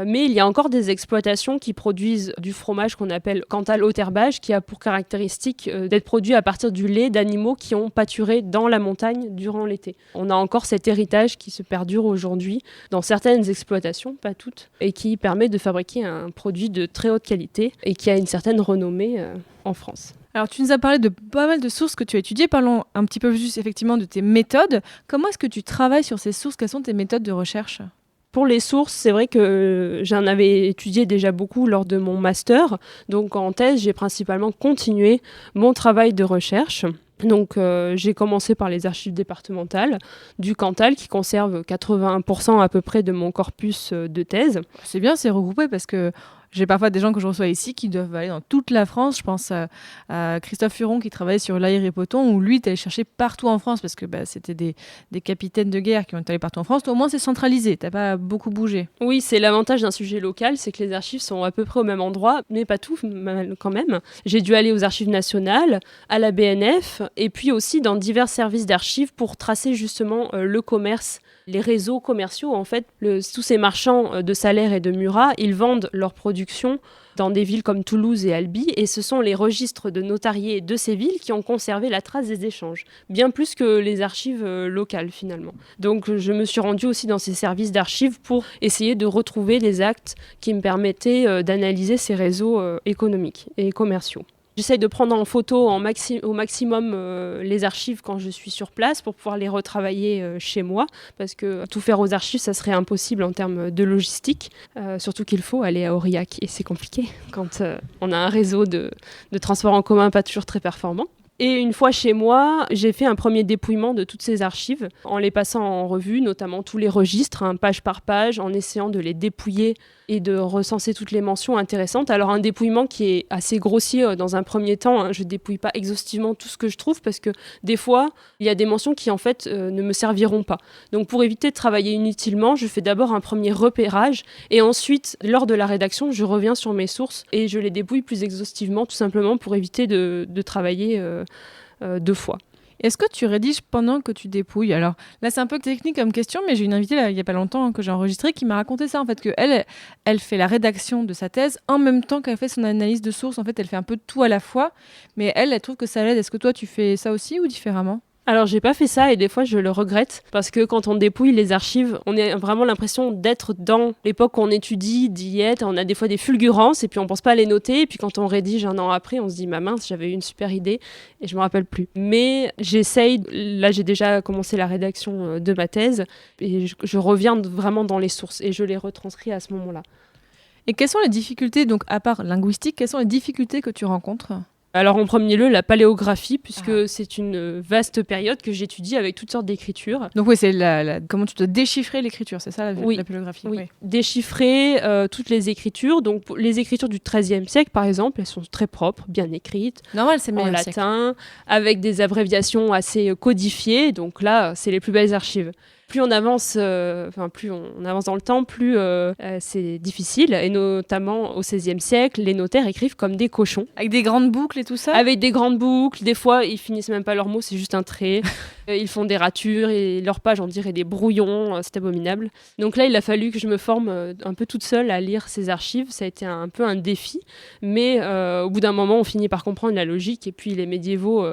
Mais il y a encore des exploitations qui produisent du fromage qu'on appelle Cantal haute herbage qui a pour caractéristique d'être produit à partir du lait d'animaux qui ont pâturé dans la montagne durant l'été. On a encore cet héritage qui se perdure aujourd'hui dans certaines exploitations, pas toutes, et qui permet de fabriquer un produit de très haute qualité et qui a une certaine renommée en France. Alors, tu nous as parlé de pas mal de sources que tu as étudiées. Parlons un petit peu plus effectivement de tes méthodes. Comment est-ce que tu travailles sur ces sources ? Quelles sont tes méthodes de recherche ? Pour les sources, c'est vrai que j'en avais étudié déjà beaucoup lors de mon master. Donc en thèse, j'ai principalement continué mon travail de recherche. Donc j'ai commencé par les archives départementales du Cantal qui conservent 81% à peu près de mon corpus de thèse. C'est bien, c'est regroupé parce que j'ai parfois des gens que je reçois ici qui doivent aller dans toute la France. Je pense à Christophe Furon qui travaillait sur l'Aïr et Poton où lui, tu allé chercher partout en France parce que c'était des capitaines de guerre qui ont allé partout en France. Au moins, c'est centralisé, tu n'as pas beaucoup bougé. Oui, c'est l'avantage d'un sujet local, c'est que les archives sont à peu près au même endroit, mais pas tout quand même. J'ai dû aller aux archives nationales, à la BNF et puis aussi dans divers services d'archives pour tracer justement le commerce. Les réseaux commerciaux, en fait, tous ces marchands de Salaire et de Murat, ils vendent leurs productions dans des villes comme Toulouse et Albi, et ce sont les registres de notariés de ces villes qui ont conservé la trace des échanges, bien plus que les archives locales finalement. Donc je me suis rendue aussi dans ces services d'archives pour essayer de retrouver les actes qui me permettaient d'analyser ces réseaux économiques et commerciaux. J'essaye de prendre en photo au maximum les archives quand je suis sur place pour pouvoir les retravailler chez moi parce que tout faire aux archives, ça serait impossible en termes de logistique. Surtout qu'il faut aller à Aurillac et c'est compliqué quand on a un réseau de transport en commun pas toujours très performant. Et une fois chez moi, j'ai fait un premier dépouillement de toutes ces archives en les passant en revue, notamment tous les registres, page par page, en essayant de les dépouiller et de recenser toutes les mentions intéressantes. Alors un dépouillement qui est assez grossier dans un premier temps, je ne dépouille pas exhaustivement tout ce que je trouve parce que des fois, il y a des mentions qui en fait ne me serviront pas. Donc pour éviter de travailler inutilement, je fais d'abord un premier repérage et ensuite, lors de la rédaction, je reviens sur mes sources et je les dépouille plus exhaustivement, tout simplement pour éviter de travailler deux fois. Est-ce que tu rédiges pendant que tu dépouilles ? Alors là, c'est un peu technique comme question, mais j'ai une invitée il n'y a pas longtemps que j'ai enregistrée qui m'a raconté ça, en fait, qu'elle fait la rédaction de sa thèse en même temps qu'elle fait son analyse de sources. En fait, elle fait un peu de tout à la fois, mais elle trouve que ça l'aide. Est-ce que toi, tu fais ça aussi ou différemment ? Alors, j'ai pas fait ça et des fois, je le regrette parce que quand on dépouille les archives, on a vraiment l'impression d'être dans l'époque qu'on étudie, d'y être. On a des fois des fulgurances et puis on pense pas à les noter. Et puis quand on rédige un an après, on se dit, mince, j'avais eu une super idée et je me rappelle plus. Mais j'essaye, là, j'ai déjà commencé la rédaction de ma thèse et je reviens vraiment dans les sources et je les retranscris à ce moment-là. Et quelles sont les difficultés, donc à part linguistique, quelles sont les difficultés que tu rencontres ? Alors en premier lieu, la paléographie, puisque c'est une vaste période que j'étudie avec toutes sortes d'écritures. Donc oui, c'est comment tu dois déchiffrer l'écriture, c'est ça la paléographie ? Oui. Déchiffrer toutes les écritures. Donc les écritures du XIIIe siècle, par exemple, elles sont très propres, bien écrites, normal, c'est en latin, avec des abréviations assez codifiées. Donc là, c'est les plus belles archives. Plus on avance, plus on avance dans le temps, plus c'est difficile. Et notamment au XVIe siècle, les notaires écrivent comme des cochons. Avec des grandes boucles et tout ça ? Avec des grandes boucles. Des fois, ils finissent même pas leurs mots, c'est juste un trait. Ils font des ratures et leurs pages, on dirait des brouillons, c'est abominable. Donc là, il a fallu que je me forme un peu toute seule à lire ces archives. Ça a été un peu un défi, mais au bout d'un moment, on finit par comprendre la logique. Et puis les médiévaux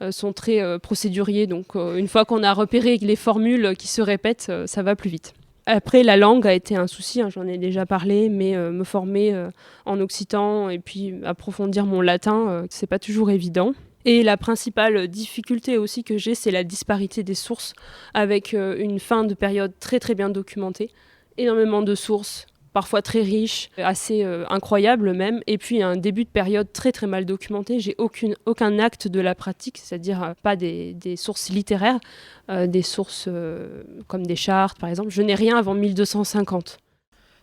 sont très procéduriers, donc une fois qu'on a repéré les formules qui se répètent, ça va plus vite. Après, la langue a été un souci, j'en ai déjà parlé, mais me former en occitan et puis approfondir mon latin, c'est pas toujours évident. Et la principale difficulté aussi que j'ai, c'est la disparité des sources, avec une fin de période très très bien documentée, énormément de sources, parfois très riches, assez incroyables même, et puis un début de période très très mal documenté. J'ai aucun acte de la pratique, c'est-à-dire pas des sources littéraires, des sources comme des chartes par exemple. Je n'ai rien avant 1250.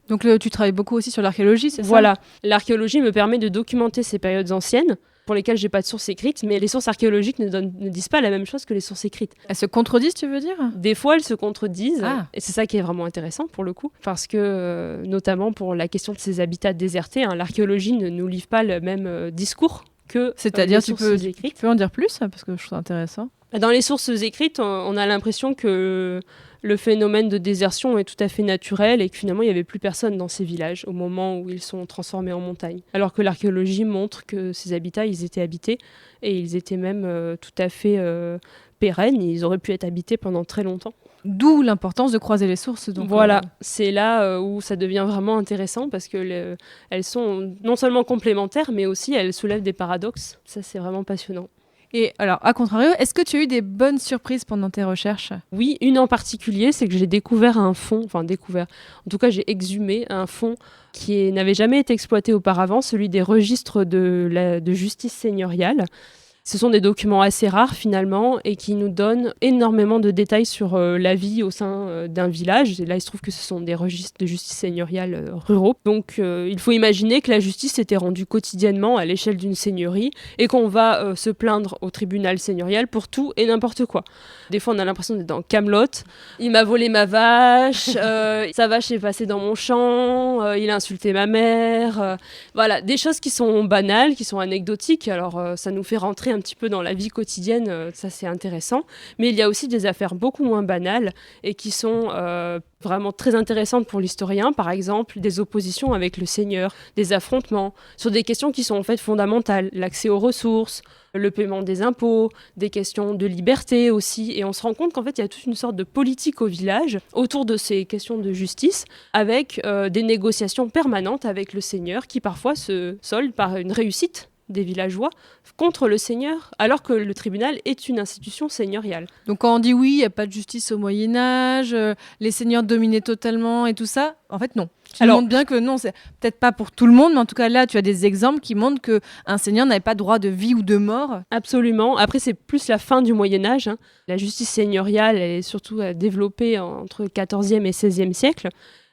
Donc tu travailles beaucoup aussi sur l'archéologie, c'est ça ? Voilà, l'archéologie me permet de documenter ces périodes anciennes, pour lesquelles j'ai pas de sources écrites, mais les sources archéologiques ne disent pas la même chose que les sources écrites. Elles se contredisent, tu veux dire ? Des fois, elles se contredisent, et c'est ça qui est vraiment intéressant pour le coup, parce que, notamment pour la question de ces habitats désertés, l'archéologie ne nous livre pas le même discours que c'est-à-dire, les sources écrites. Tu peux en dire plus, parce que je trouve ça intéressant. Dans les sources écrites, on a l'impression que le phénomène de désertion est tout à fait naturel et que finalement il n'y avait plus personne dans ces villages au moment où ils sont transformés en montagne. Alors que l'archéologie montre que ces habitats, ils étaient habités et ils étaient même tout à fait pérennes, ils auraient pu être habités pendant très longtemps. D'où l'importance de croiser les sources. Donc voilà, c'est là où ça devient vraiment intéressant parce que elles sont non seulement complémentaires mais aussi elles soulèvent des paradoxes. Ça, c'est vraiment passionnant. Et alors, à contrario, est-ce que tu as eu des bonnes surprises pendant tes recherches ? Oui, une en particulier, c'est que j'ai découvert un fonds, en tout cas j'ai exhumé un fonds qui n'avait jamais été exploité auparavant, celui des registres de justice seigneuriale. Ce sont des documents assez rares finalement et qui nous donnent énormément de détails sur la vie au sein d'un village. Et là, il se trouve que ce sont des registres de justice seigneuriale ruraux. Donc, il faut imaginer que la justice était rendue quotidiennement à l'échelle d'une seigneurie et qu'on va se plaindre au tribunal seigneurial pour tout et n'importe quoi. Des fois, on a l'impression d'être dans Kaamelott. Il m'a volé ma vache, sa vache est passée dans mon champ, il a insulté ma mère. Voilà, des choses qui sont banales, qui sont anecdotiques. Alors, ça nous fait rentrer un petit peu dans la vie quotidienne, ça c'est intéressant. Mais il y a aussi des affaires beaucoup moins banales et qui sont vraiment très intéressantes pour l'historien. Par exemple, des oppositions avec le seigneur, des affrontements sur des questions qui sont en fait fondamentales. L'accès aux ressources, le paiement des impôts, des questions de liberté aussi. Et on se rend compte qu'en fait, il y a toute une sorte de politique au village autour de ces questions de justice avec des négociations permanentes avec le seigneur qui parfois se soldent par une réussite des villageois contre le seigneur, alors que le tribunal est une institution seigneuriale. Donc quand on dit oui, il n'y a pas de justice au Moyen-Âge, les seigneurs dominaient totalement et tout ça, en fait non. Tu montres bien que non, c'est peut-être pas pour tout le monde, mais en tout cas là, tu as des exemples qui montrent qu'un seigneur n'avait pas droit de vie ou de mort. Absolument. Après, c'est plus la fin du Moyen-Âge. La justice seigneuriale, elle est surtout développée entre le XIVe et XVIe siècle.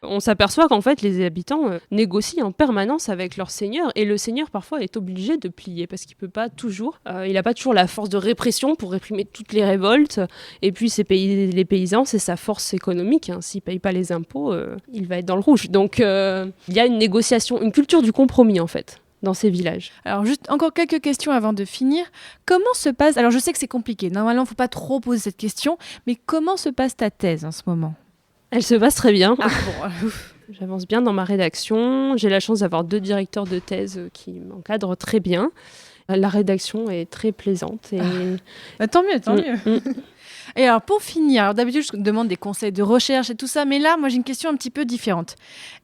On s'aperçoit qu'en fait, les habitants négocient en permanence avec leur seigneur et le seigneur, parfois, est obligé de plier parce qu'il peut pas toujours. Il n'a pas toujours la force de répression pour réprimer toutes les révoltes. Et puis, les paysans, c'est sa force économique. S'il ne paye pas les impôts, il va être dans le rouge. Donc, il y a une négociation, une culture du compromis, en fait, dans ces villages. Alors, juste encore quelques questions avant de finir. Comment se passe... Alors, je sais que c'est compliqué. Normalement, il ne faut pas trop poser cette question. Mais comment se passe ta thèse en ce moment ? Elle se passe très bien. J'avance bien dans ma rédaction. J'ai la chance d'avoir 2 directeurs de thèse qui m'encadrent très bien. La rédaction est très plaisante. Et... Tant mieux. Et alors, pour finir, d'habitude, je demande des conseils de recherche et tout ça, mais là, moi, j'ai une question un petit peu différente.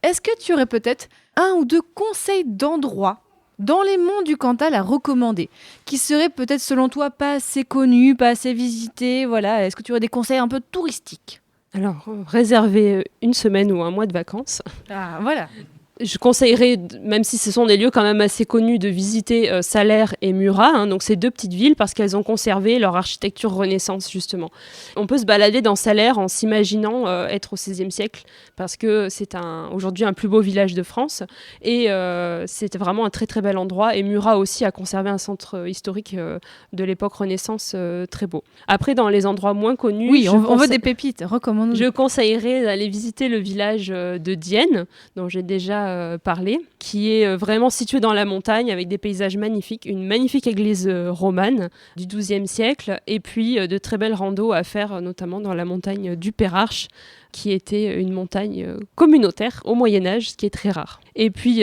Est-ce que tu aurais peut-être 1 ou 2 conseils d'endroits dans les monts du Cantal à recommander, qui seraient peut-être, selon toi, pas assez connus, pas assez visités, voilà. Est-ce que tu aurais des conseils un peu touristiques ? Alors, réserver 1 semaine ou 1 mois de vacances. Ah, voilà. Je conseillerais, même si ce sont des lieux quand même assez connus, de visiter Salers et Murat, donc ces 2 petites villes, parce qu'elles ont conservé leur architecture Renaissance, justement. On peut se balader dans Salers en s'imaginant être au XVIe siècle, parce que c'est aujourd'hui un plus beau village de France, et c'est vraiment un très très bel endroit, et Murat aussi a conservé un centre historique de l'époque Renaissance très beau. Après, dans les endroits moins connus... Oui, on veut des pépites, recommande-nous. Je conseillerais d'aller visiter le village de Dienne, dont j'ai déjà déjà parlé, qui est vraiment situé dans la montagne avec des paysages magnifiques, une magnifique église romane du XIIe siècle et puis de très belles randos à faire notamment dans la montagne du Perarche, qui était une montagne communautaire au Moyen-Âge, ce qui est très rare. Et puis,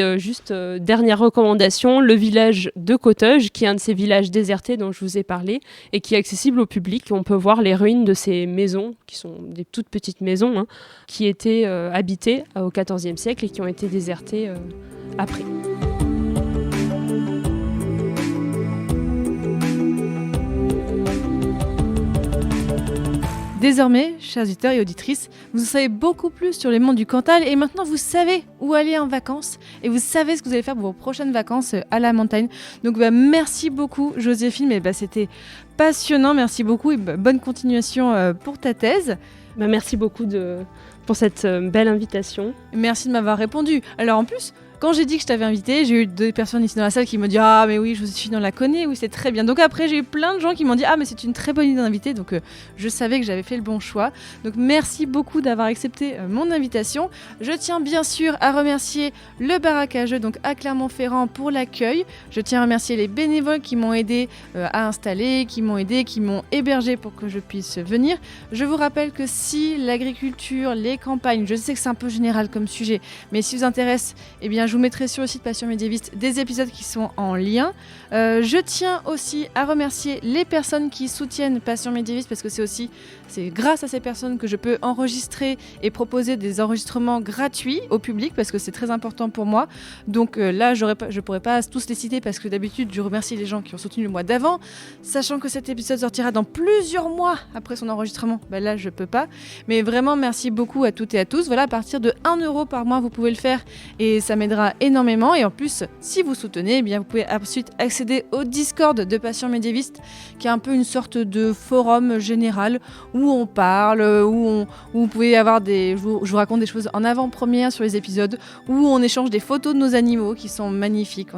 dernière recommandation, le village de Cotteuge, qui est un de ces villages désertés dont je vous ai parlé, et qui est accessible au public. On peut voir les ruines de ces maisons, qui sont des toutes petites maisons, qui étaient habitées au XIVe siècle et qui ont été désertées après. Désormais, chers auditeurs et auditrices, vous en savez beaucoup plus sur les monts du Cantal et maintenant vous savez où aller en vacances et vous savez ce que vous allez faire pour vos prochaines vacances à la montagne. Donc merci beaucoup Joséphine, c'était passionnant, merci beaucoup et bonne continuation pour ta thèse. Merci beaucoup pour cette belle invitation. Merci de m'avoir répondu. Alors en plus, quand j'ai dit que je t'avais invité, j'ai eu 2 personnes ici dans la salle qui m'ont dit « Ah mais oui, Joséphine, on la connaît, oui c'est très bien ». Donc après, j'ai eu plein de gens qui m'ont dit « Ah mais c'est une très bonne idée d'inviter ». Donc je savais que j'avais fait le bon choix. Donc merci beaucoup d'avoir accepté mon invitation. Je tiens bien sûr à remercier le Baraque à Jeux, donc à Clermont-Ferrand pour l'accueil. Je tiens à remercier les bénévoles qui m'ont aidé à installer, qui m'ont hébergé pour que je puisse venir. Je vous rappelle que si l'agriculture, les campagnes, je sais que c'est un peu général comme sujet, mais si vous intéresse, eh bien je vous mettrai sur le site Passion Médiéviste des épisodes qui sont en lien. Je tiens aussi à remercier les personnes qui soutiennent Passion Médiéviste parce que c'est grâce à ces personnes que je peux enregistrer et proposer des enregistrements gratuits au public parce que c'est très important pour moi. Donc là, je pourrais pas tous les citer parce que d'habitude, je remercie les gens qui ont soutenu le mois d'avant. Sachant que cet épisode sortira dans plusieurs mois après son enregistrement, là, je peux pas. Mais vraiment, merci beaucoup à toutes et à tous. Voilà, à partir de 1 € par mois, vous pouvez le faire et ça m'aidera énormément. Et en plus, si vous soutenez, eh bien, vous pouvez ensuite accéder au Discord de Passion Médiéviste qui est un peu une sorte de forum général où on parle, où vous pouvez avoir je vous raconte des choses en avant-première sur les épisodes, où on échange des photos de nos animaux qui sont magnifiques.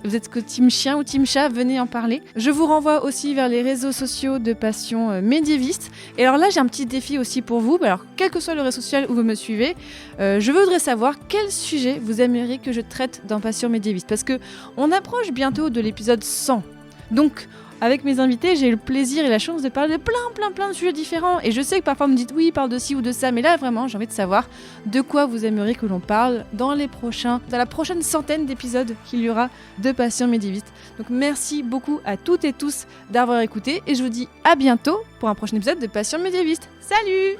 Vous êtes que team chien ou team chat, venez en parler. Je vous renvoie aussi vers les réseaux sociaux de Passion Médiéviste. Et alors là, j'ai un petit défi aussi pour vous. Alors, quel que soit le réseau social où vous me suivez, je voudrais savoir quel sujet vous aimeriez que je traite dans Passion Médiéviste. Parce qu'on approche bientôt de l'épisode 100. Donc, avec mes invités, j'ai eu le plaisir et la chance de parler de plein de sujets différents. Et je sais que parfois vous me dites oui, parle de ci ou de ça. Mais là, vraiment, j'ai envie de savoir de quoi vous aimeriez que l'on parle dans la prochaine centaine d'épisodes qu'il y aura de Passion Médiéviste. Donc merci beaucoup à toutes et tous d'avoir écouté. Et je vous dis à bientôt pour un prochain épisode de Passion Médiéviste. Salut!